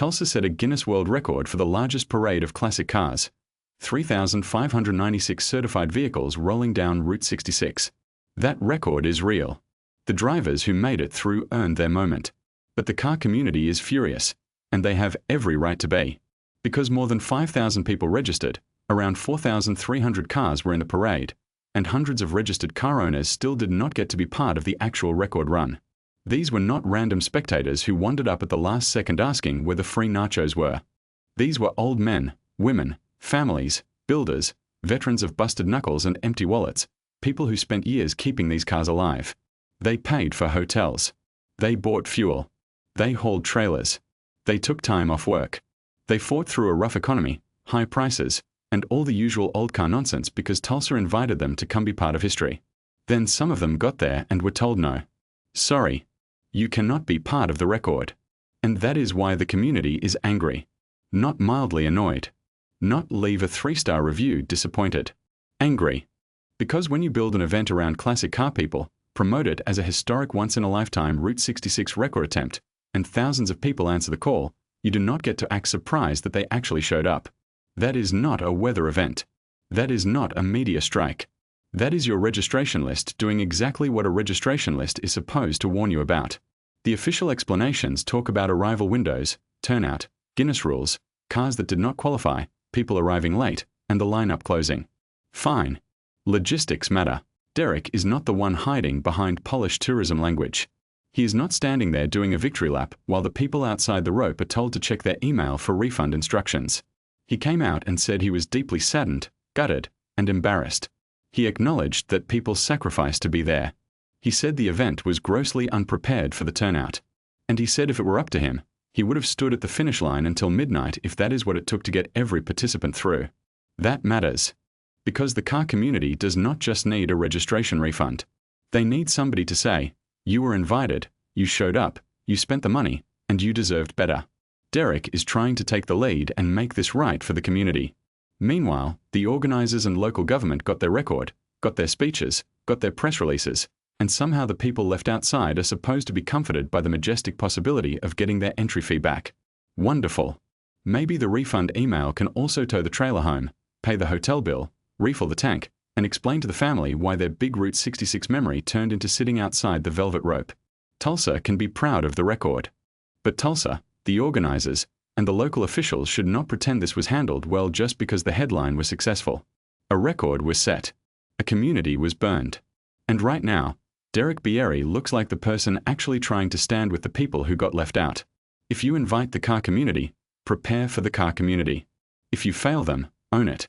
Tulsa set a Guinness World Record for the largest parade of classic cars. 3,596 certified vehicles rolling down Route 66. That record is real. The drivers who made it through earned their moment. But the car community is furious, and they have every right to be. Because more than 5,000 people registered, around 4,300 cars were in the parade, and hundreds of registered car owners still did not get to be part of the actual record run. These were not random spectators who wandered up at the last second asking where the free nachos were. These were old men, women, families, builders, veterans of busted knuckles and empty wallets, people who spent years keeping these cars alive. They paid for hotels. They bought fuel. They hauled trailers. They took time off work. They fought through a rough economy, high prices, and all the usual old car nonsense because Tulsa invited them to come be part of history. Then some of them got there and were told no. Sorry. You cannot be part of the record. And that is why the community is angry. Not mildly annoyed. Not leave a 3-star review disappointed. Angry. Because when you build an event around classic car people, promote it as a historic once-in-a-lifetime Route 66 record attempt, and thousands of people answer the call, you do not get to act surprised that they actually showed up. That is not a weather event. That is not a media strike. That is your registration list doing exactly what a registration list is supposed to warn you about. The official explanations talk about arrival windows, turnout, Guinness rules, cars that did not qualify, people arriving late, and the lineup closing. Fine. Logistics matter. Derek is not the one hiding behind polished tourism language. He is not standing there doing a victory lap while the people outside the rope are told to check their email for refund instructions. He came out and said he was deeply saddened, gutted, and embarrassed. He acknowledged that people sacrificed to be there. He said the event was grossly unprepared for the turnout. And he said if it were up to him, he would have stood at the finish line until midnight if that is what it took to get every participant through. That matters. Because the car community does not just need a registration refund. They need somebody to say, you were invited, you showed up, you spent the money, and you deserved better. Derek is trying to take the lead and make this right for the community. Meanwhile, the organizers and local government got their record, got their speeches, got their press releases, and somehow the people left outside are supposed to be comforted by the majestic possibility of getting their entry fee back. Wonderful. Maybe the refund email can also tow the trailer home, pay the hotel bill, refill the tank, and explain to the family why their big Route 66 memory turned into sitting outside the velvet rope. Tulsa can be proud of the record. But Tulsa, the organizers, and the local officials should not pretend this was handled well just because the headline was successful. A record was set. A community was burned. And right now, Derek Bieri looks like the person actually trying to stand with the people who got left out. If you invite the car community, prepare for the car community. If you fail them, own it.